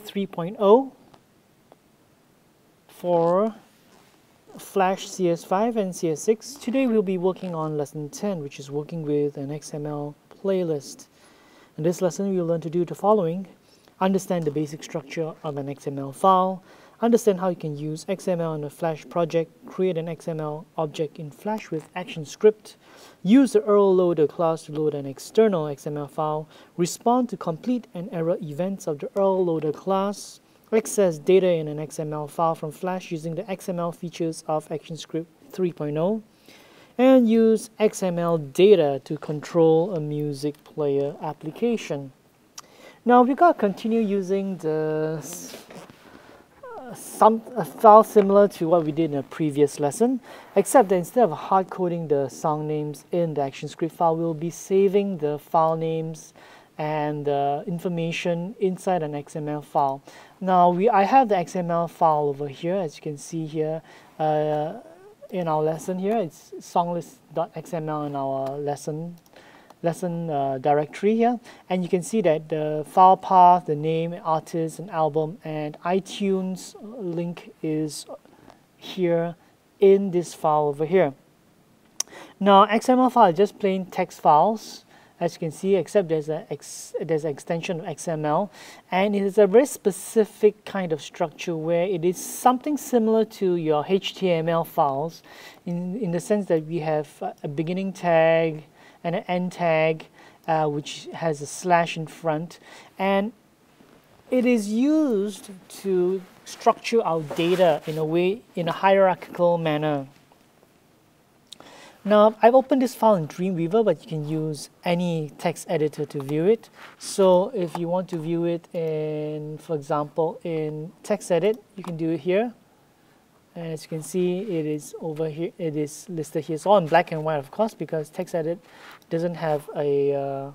3.0 for Flash CS5 and CS6. Today we'll be working on lesson 10, which is working with an XML playlist. In this lesson we'll learn to do the following: understand the basic structure of an XML file, understand how you can use XML in a Flash project, create an XML object in Flash with ActionScript, use the URLLoader class to load an external XML file, respond to complete and error events of the URLLoader class, access data in an XML file from Flash using the XML features of ActionScript 3.0, and use XML data to control a music player application. Now we've got to continue using the a file similar to what we did in a previous lesson, except that instead of hard coding the song names in the ActionScript file, we'll be saving the file names and the information inside an XML file. Now I have the XML file over here, as you can see here in our lesson here. It's songlist.xml in our lesson directory here, and you can see that the file path, the name, artist, and album, and iTunes link is here in this file over here. Now XML file is just plain text files, as you can see, except there's an extension of XML, and it is a very specific kind of structure where it is something similar to your HTML files in the sense that we have a beginning tag and an end tag which has a slash in front, and it is used to structure our data in a hierarchical manner. Now I've opened this file in Dreamweaver, but you can use any text editor to view it. So if you want to view it in, for example, in TextEdit, you can do it here. And as you can see, it is over here. It is listed here. It's all in black and white, of course, because TextEdit doesn't have a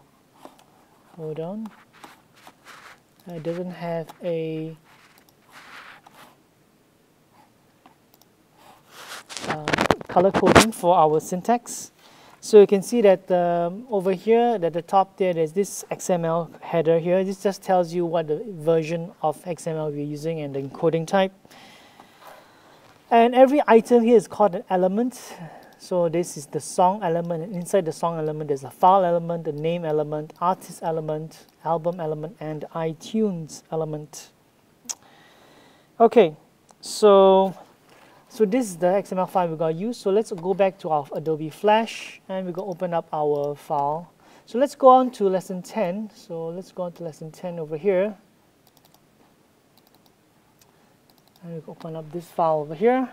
hold on. It doesn't have a color coding for our syntax. So you can see that over here at the top there's this XML header here. This just tells you what the version of XML we're using and the encoding type. And every item here is called an element. So this is the song element, and inside the song element there's a file element, the name element, artist element, album element, and iTunes element. Okay, so this is the XML file we're going to use. So let's go back to our Adobe Flash, and we're going to open up our file. So let's go on to lesson 10. So let's go on to lesson 10 over here. And we open up this file over here.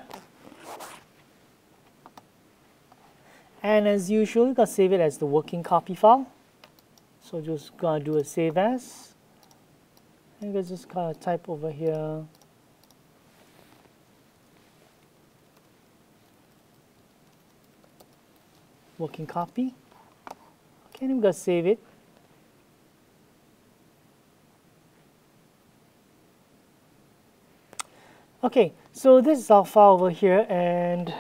And as usual, you can save it as the working copy file. So just gonna do a save as. And we're just gonna type over here working copy. Okay, and I'm gonna save it. Okay, so this is our file over here, and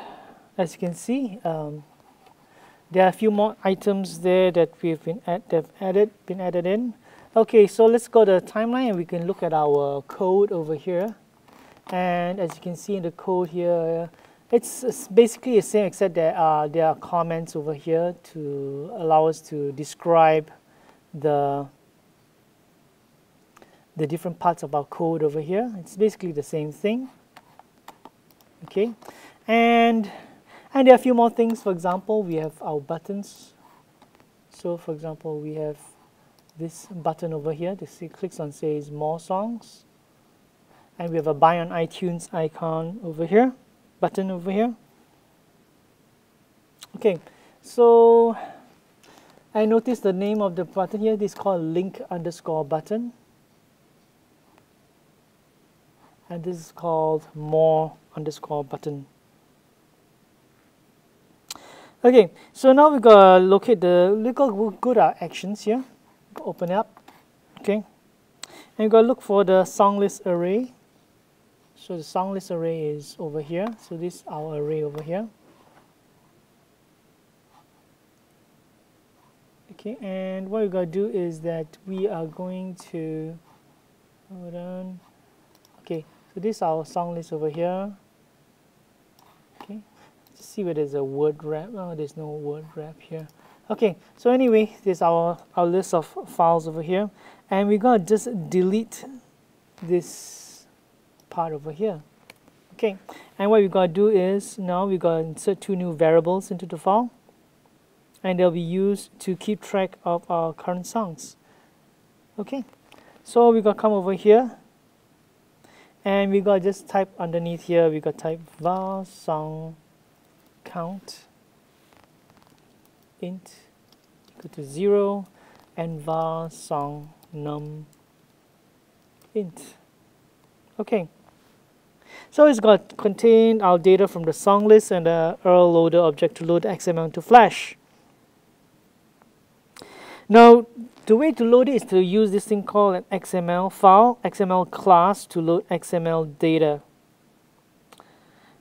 as you can see, there are a few more items there that we've been added in. Okay, so let's go to the timeline, and we can look at our code over here. And as you can see in the code here, it's basically the same, except that there are comments over here to allow us to describe the different parts of our code over here. It's basically the same thing. Okay, and there are a few more things. For example, we have our buttons. So for example, we have this button over here. This clicks on, says more songs, and we have a buy on iTunes icon over here, button over here. Okay, so I noticed the name of the button here. This is called link_button. And this is called more_button. Okay, so now we're going to locate go to our actions here. Open it up. Okay. And we're going to look for the song list array. So the song list array is over here. So this is our array over here. Okay, and what we're going to do is that we are going to Hold on. Okay, so this is our song list over here. Okay, let's see where there's a word wrap. Oh, there's no word wrap here. Okay, so anyway, this is our list of files over here, and we're gonna just delete this part over here. Okay, and what we gotta do is now we gotta insert 2 new variables into the file, and they'll be used to keep track of our current songs. Okay, so we gotta come over here, and we gotta just type underneath here. We gotta type var song count int equal to 0 and var song num int. Okay, so it's got to contain our data from the song list and the URLLoader object to load XML into Flash. Now, the way to load it is to use this thing called an XML file, XML class to load XML data.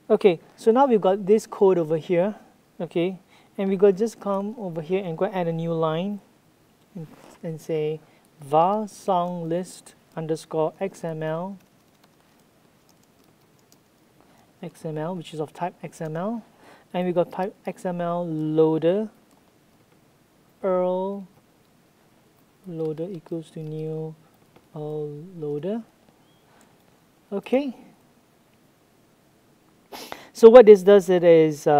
Okay, so now we've got this code over here, okay, and we got to just come over here and go add a new line and say var song list underscore XML, which is of type XML, and we got type XML loader URL loader equals to new URLLoader. Okay. So what this does it is it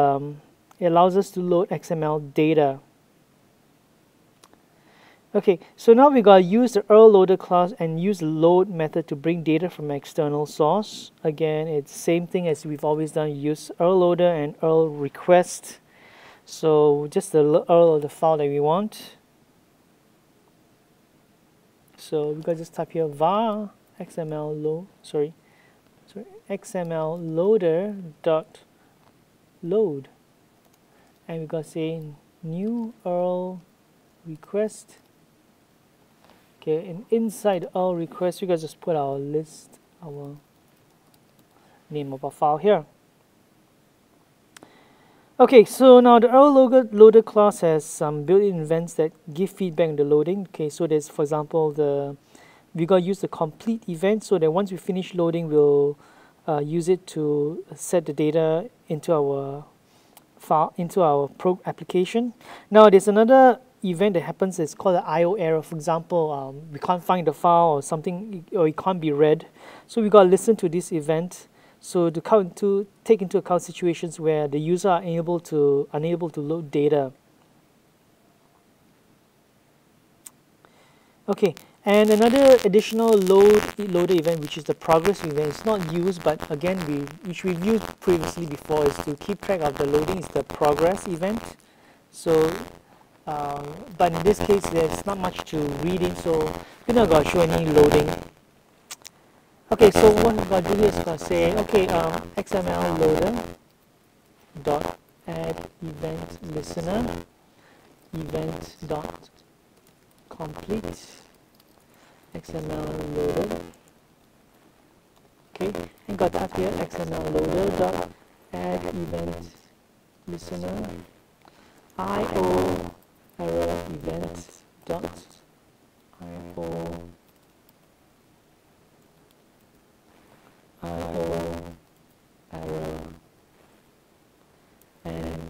allows us to load XML data. Okay, so now we gotta use the URLLoader class and use the load method to bring data from an external source. Again, it's the same thing as we've always done. Use URLLoader and URL request. So just the URL of the file that we want. So we gotta just type here var XML XML loader dot load, and we gotta say new URL request. Okay, and inside the URL request, we gotta just put our list, our name of our file here. Okay, so now the URLLoader class has some built-in events that give feedback on the loading. Okay, so there's, for example, we gotta use the complete event so that once we finish loading, we'll use it to set the data into our file, into our application. Now there's another event that happens. It's called an IO error. For example, we can't find the file or something, or it can't be read. So we gotta listen to this event. So to take into account situations where the user are unable to load data. Okay, and another additional loader event, which is the progress event, is not used, but again, which we've used previously before, is to keep track of the loading, is the progress event. So, but in this case, there's not much to read in, so we're not going to show any loading. Okay, so what we're going to do here is going to say, okay, XML loader dot add event listener event dot complete XML loader. Okay, and got that here, XML loader dot add event listener IO error event dot IO error, and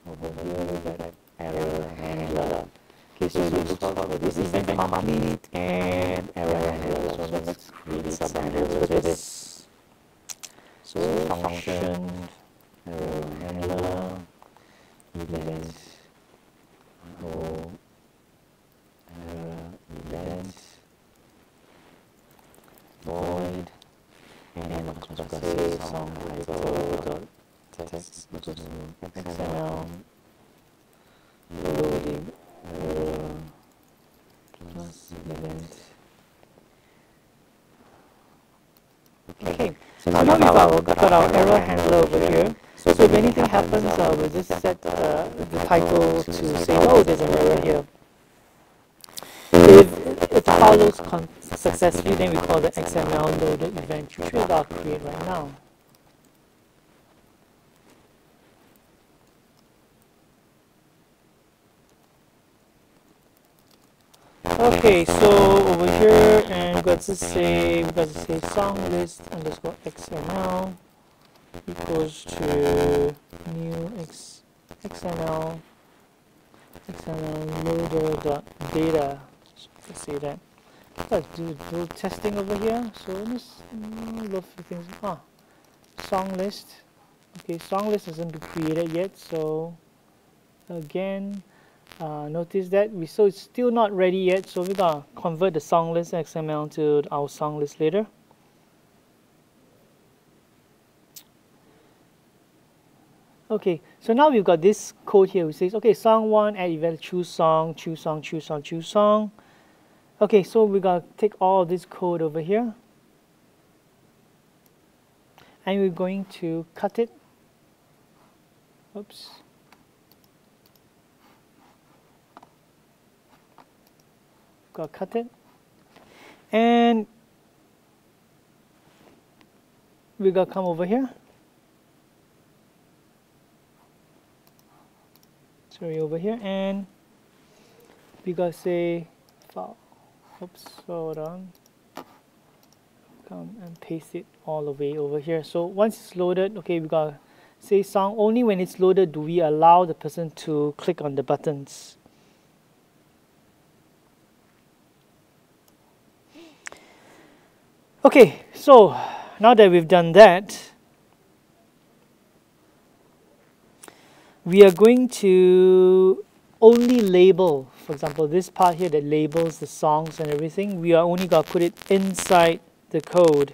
over here we got error handler. Okay, so we look for this event complete and error handler. So let's create some handlers for this. So function error handler event error event void, and I'm just going to say song title dot text equals to XML loading error plus event. Okay, so now we've got our error handler over here. So if anything happens, we'll just set the title to say, oh, there's an error here. If the file loads successfully, then we call the XML loader event, which we're about to create right now. Okay, so over here, and we got to say song list underscore XML equals to new XML loader dot data. So let's say that. Let's do testing over here. So let's look for things. Song list. Okay, song list hasn't been created yet. So again, notice that so it's still not ready yet. So we're gonna convert the song list XML to our song list later. Okay, so now we've got this code here which says, okay, song 1, add event, choose song. Okay, so we're going to take all of this code over here and we're going to cut it. Oops. Got to cut it. And we're going to come over here. Sorry, over here, and we got to say file. Oops, hold on. Come and paste it all the way over here. So once it's loaded, okay, we got to say song. Only when it's loaded do we allow the person to click on the buttons. Okay, so now that we've done that, we are going to only label, for example, this part here that labels the songs and everything. We are only going to put it inside the code.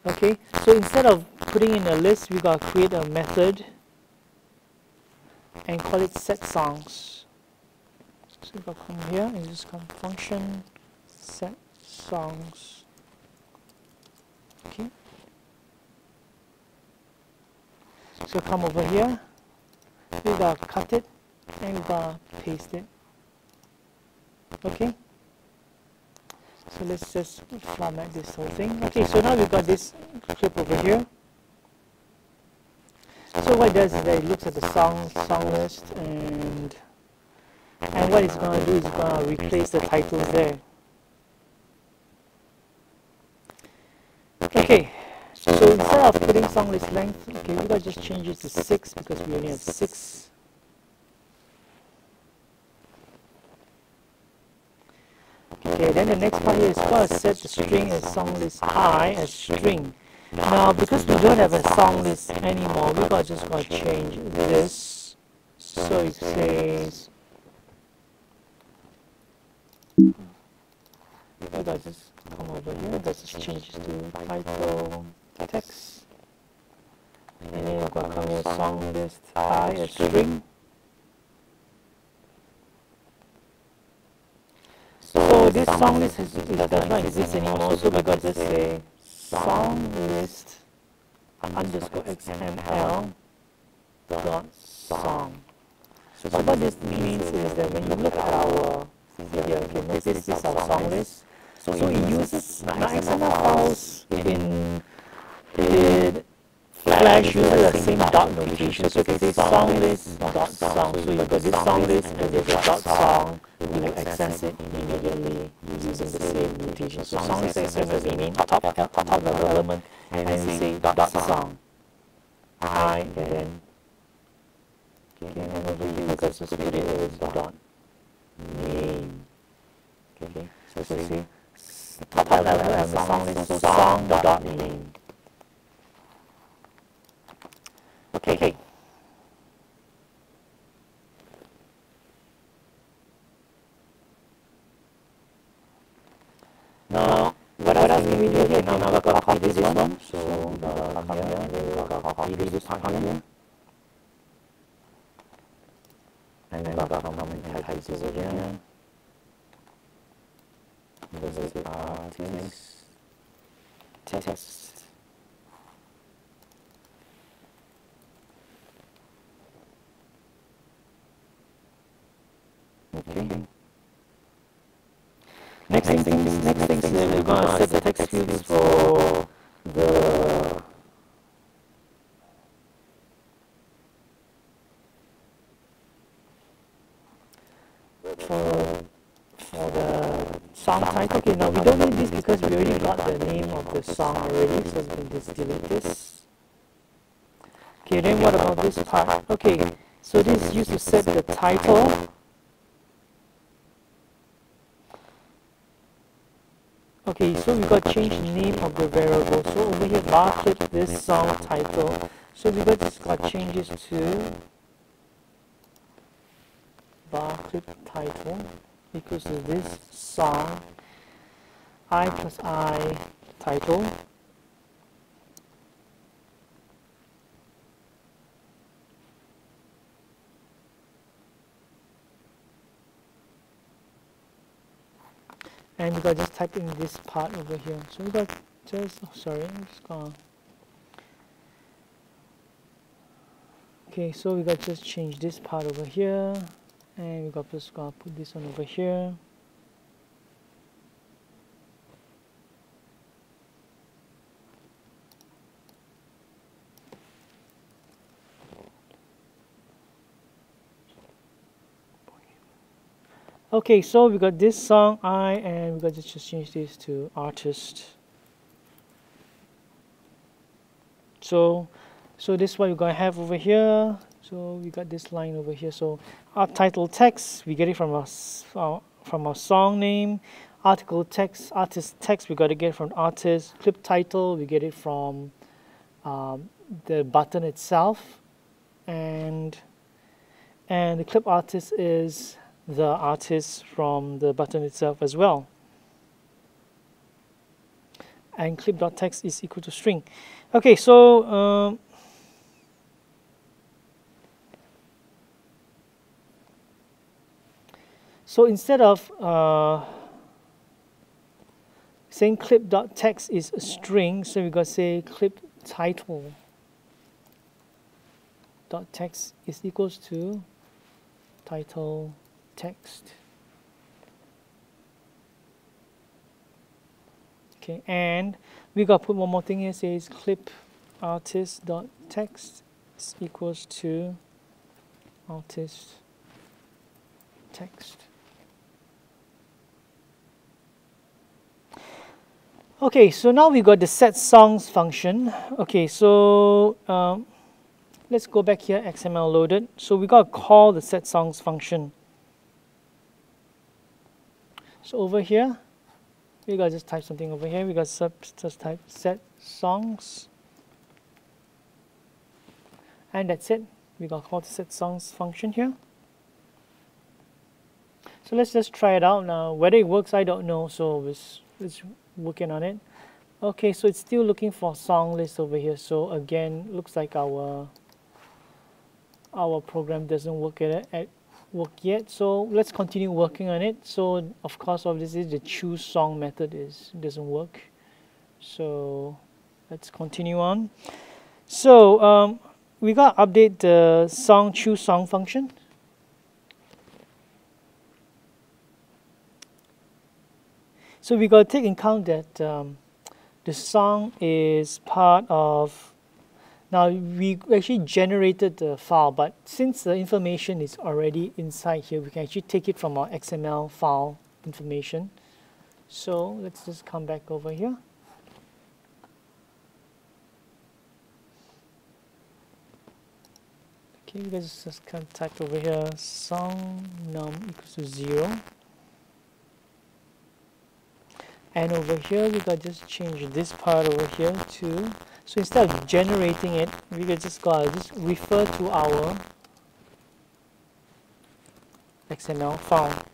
Okay, so instead of putting in a list, we're going to create a method and call it set songs. So we're going to come here and just come function set songs. Okay. So come over here, we're going to cut it and we're going to paste it. Okay. So let's just format this whole thing. Okay, so now we've got this clip over here. So what it does is that it looks at the song list, and what it's going to do is it's going to replace the titles there. Okay, so instead of putting song list length, okay, we're going to just change it to 6 because we only have 6. Okay, then the next part here is going to set the string as song list I as string. Now, because we don't have a song list anymore, we're just going to change this. So it says, we're going to just come over here, let's just change it to title text. And then we're going to come here, song list I as string. So this song list does not exist anymore, so we're going to just say song list underscore XML dot song. So what this means is that when you look at our video, okay, notice this is our song list. So it uses the XML files in Flash uses the same dot notation. So it says song list dot song. So you've got this song list and there's a dot song. You will access it immediately using the same notation. So song list XML meaning top level element, and then we say dot song. And then and over here we got to put it as dot name. Okay, so see top level element song list, so song dot name. Okay. Now, what else can we do here? Now we're going to copy this one. So, come here, and then we're going to copy this part here. And then we're going to come and type this over here. This is text. Okay. Next thing is that we're going to set the text fields for the for the song title. Okay, now we don't need this because we already got the name of the song already, so we can just delete this. Okay, then what about this part? Okay, so this is used to set the title. Okay, so we got to change the name of the variable. So over here, bar clip this song title. So we got to change this to bar clip title equals to this song I plus I title. And we got to just type in this part over here. So we got just, oh, sorry, I'm just gonna. Okay, so we got to just change this part over here, and we got to just gonna put this one over here. Okay, so we got this song I, and we got to just change this to artist. So this is what we're gonna have over here. So we got this line over here. So our title text, we get it from our song name. Article text, artist text, we got to get it from artist. Clip title, we get it from the button itself, and the clip artist is the artist from the button itself as well. And clip.text is equal to string. Okay, so instead of saying clip.text is a string, so we got to say clip title dot text is equals to title text. Okay, and we got to put one more thing here. Says clip artist dot text is equals to artist text. Okay, so now we got the set songs function. Okay, so let's go back here, XML loaded. So we got to call the set songs function. So over here, we got to just type something over here. We got to just type set songs. And that's it. We got to call the set songs function here. So let's just try it out now. Whether it works, I don't know. So let's working on it. Okay, so it's still looking for song list over here. So again, looks like our program doesn't work yet. So let's continue working on it. So of course, obviously the choose song method doesn't work. So let's continue on. So we got to update the song choose song function. So we got to take in account that the song is part of. Now we actually generated the file, but since the information is already inside here, we can actually take it from our XML file information. So let's just come back over here. Okay, you guys just can type over here song num equals to 0. And over here, we got to just change this part over here to, so instead of generating it, we can just refer to our XML file.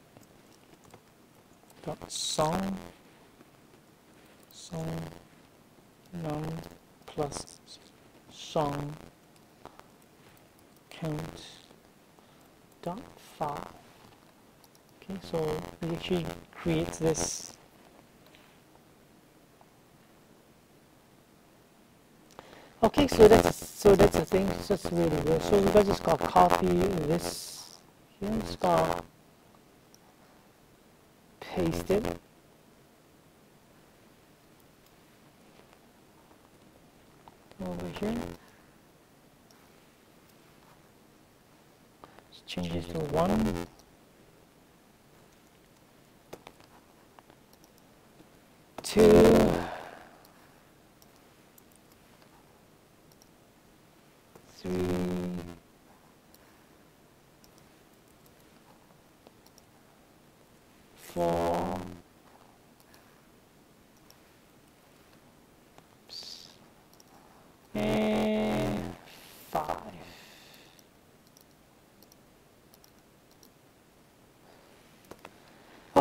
Song num plus song count dot file. Okay, so we actually create this. Okay, so that's the thing. That's really good. So we just got copy this here. Just got paste it. Over here. Let's change this to 1.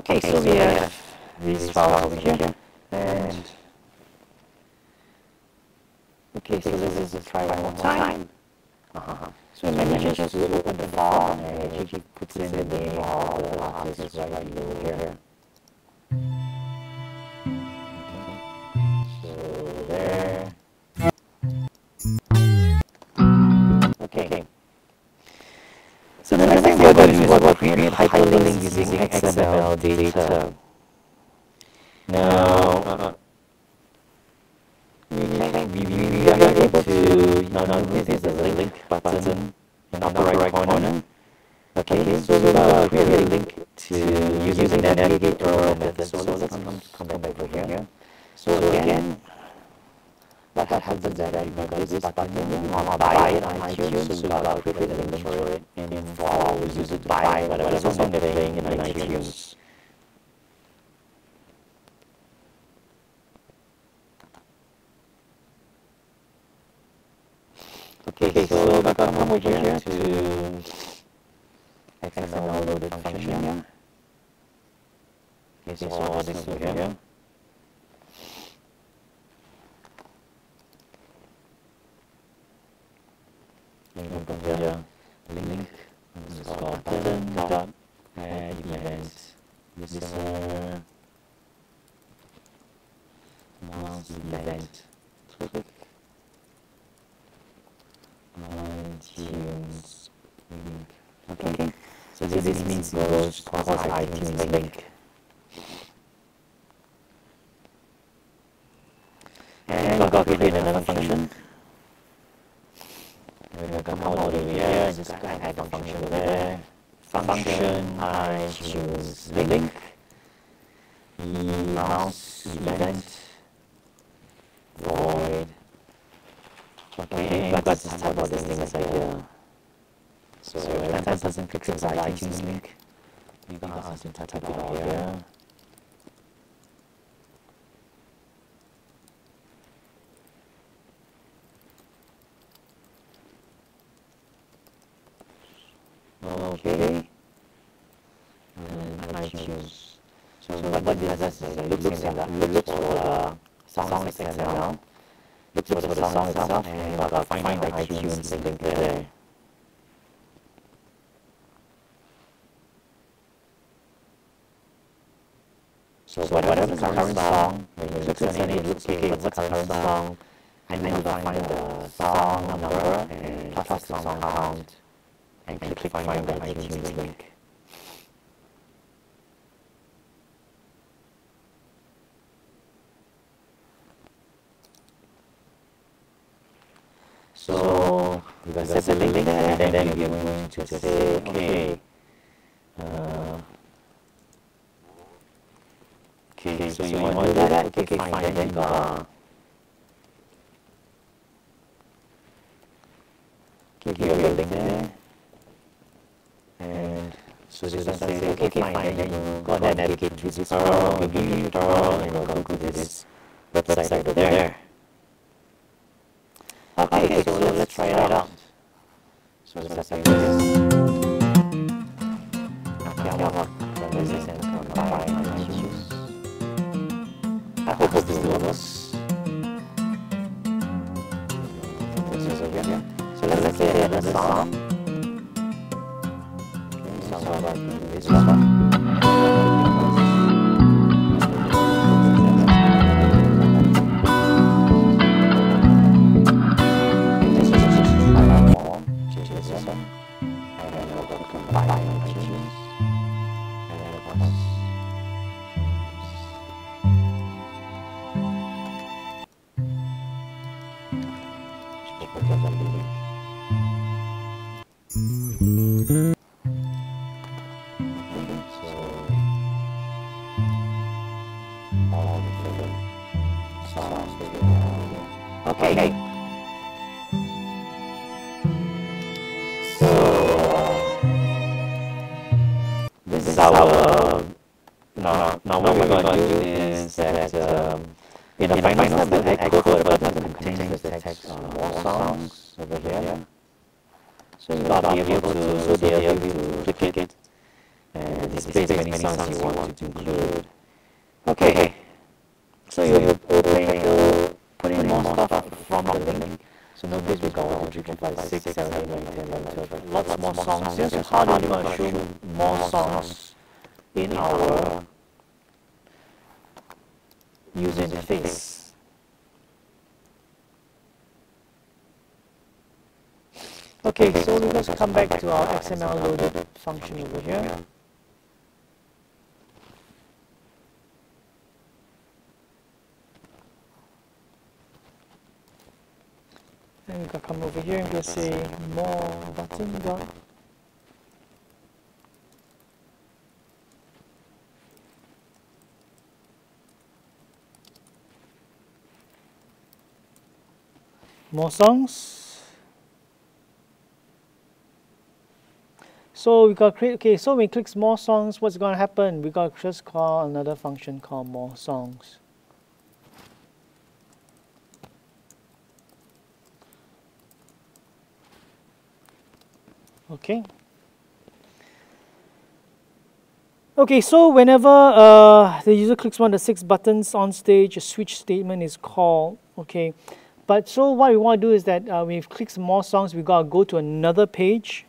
Okay, so we have these files over here, and okay, so let's just try one more time. So it manages to open the file, and it actually puts in the name of the artist right below here. So there. Okay. So the next thing we're going to do is we'll create hyperlinks using XML data. Now, we are able to, now this is the link button in the upper right corner. Okay, so we're going to create a link to using the navigator method. So let's come back over here. So again, what happens is that you got this button, you want to buy it on iTunes, so you got to create a link for it, and for all users to buy whatever song they're playing in iTunes. Okay, so we're going to come over here to XML loaded function. Okay, so all this over here. Here, link underscore button dot add event listener mouse event click iTunes link. Okay, so this means it goes to the iTunes link. And we're going to create another function. We're going to come out over here, just add the function there. Function iTunes link. Mouse event void. Okay, we've got this type of this thing inside here. So every time a person clicks on the iTunes link, you can ask them to type it out here. Okay, and iTunes. So what this does is it looks for the song XML, looks for the song itself, and I'll find the iTunes link there. So whatever the current song, when you look at it, looks okay, what's the current song, and then you find the song number and plus the song count, and click find the iTunes link. So we're going to set the link there, and then we're going to say, okay, okay, so you want to do that? Okay, fine, then give your link there. And so this one says, okay, fine, then you go and navigate to this URL, you give me the URL, and you'll go to this website over there. Okay, so let's try it out. So let's say this. Okay, I'll work on this and combine my issues. I hope this works. This is over here. So let's say another song. Okay, so I'll do this one. Okay. So this is our. Now what we're going to do is that in the final step, the echo code button contains the text on more songs over here. So you'll be able to click it, and the displays many songs you want to include. Okay, so you'll put in more stuff from the link. So notice we've got 1, 2, 3, 4, 5, 6, 7, 8, 9, 10, 11, 12, lots more songs. Here's how do you want to show more songs in our user interface. Okay, so let's come back to our XML loaded function over here. And we can come over here and just say more button dot more songs. So we got create. Okay, so when we click more songs, what's going to happen? We got just call another function called more songs. Okay. Okay, so whenever the user clicks one of the 6 buttons on stage, a switch statement is called. Okay, but so what we want to do is that when we click more songs, we got to go to another page.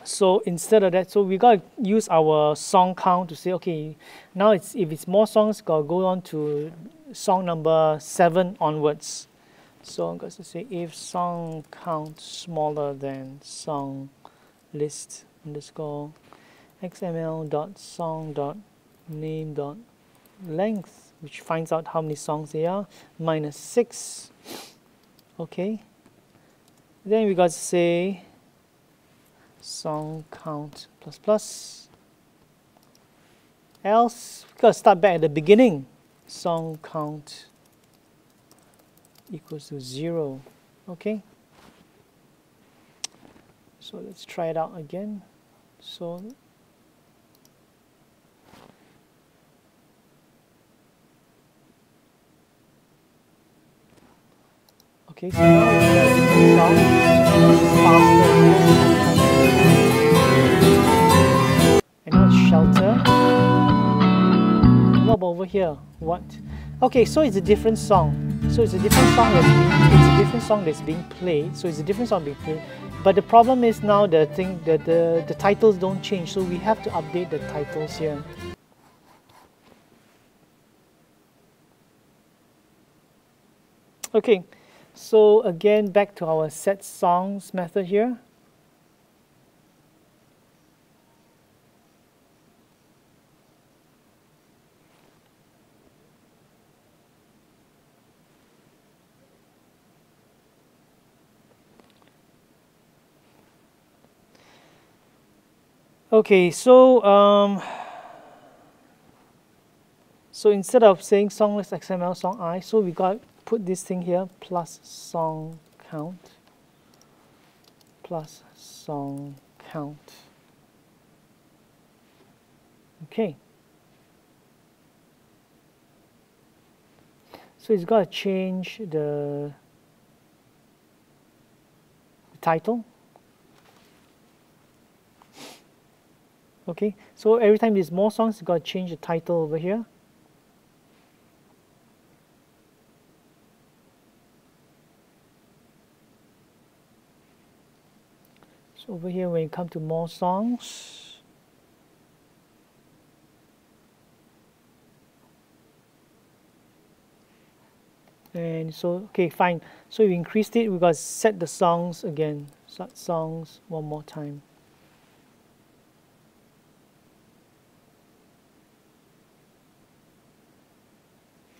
So instead of that, so we got to use our song count to say, okay, now if it's more songs, got to go on to song number 7 onwards. So I'm going to say if song count smaller than song list underscore xml.song.name.length, which finds out how many songs they are, minus 6. Okay. Then we got to say song count plus plus. Else, we got to start back at the beginning. Song count equals to 0. Okay. So let's try it out again. So okay, so now we're faster. And now it's shelter. What about over here? What? Okay, so it's a different song. So it's a different song that's being played. So it's a different song being played. But the problem is now the titles don't change. So we have to update the titles here. Okay, so again back to our set songs method here. Okay, so instead of saying song list XML song I, so we got put this thing here plus song count plus song count. Okay. So it's got to change the title. Okay, so every time there's more songs, you've got to change the title over here. So over here, when you come to more songs, and so, okay, fine. So we increased it, we've got to set the songs again. Set songs one more time.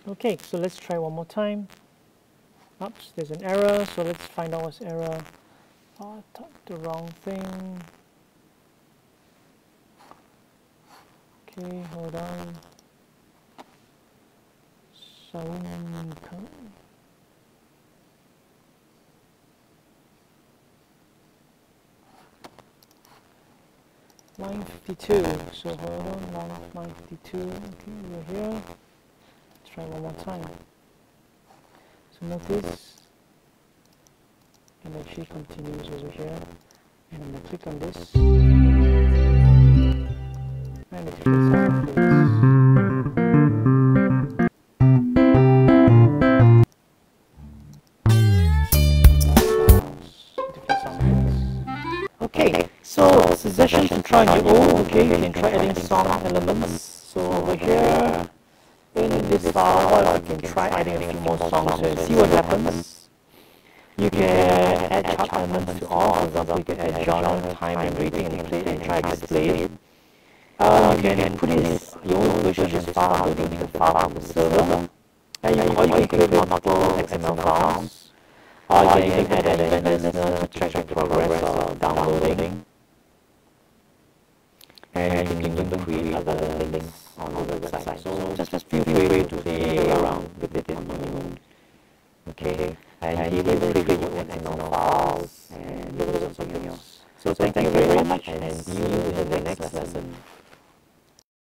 Okay, so let's try one more time. Oops, there's an error, so let's find out what's error. Oh, I typed the wrong thing. Okay, hold on. Line 52. So hold on, line 52. Okay, we're here. Try one more time. So notice, and actually continues over here. And I'm going to click on this. And it feels someplace. Okay, so suggestions to try on your own. Okay, you can try adding song elements. So over here, in this file, you can try adding a few more songs and see what happens. You can add chart elements to all. For example, you can add genre, time, and rating, and try to display it. You can put this your own version of this file, loading the file from the server. And you can create multiple XML files. Or you can add an event listener to track the progress of downloading. And you can even create other links on the website. So just feel free to play around with it on your own. Okay, and you will create your own XML files and load up something else. So thank you very much, and see you in the next lesson.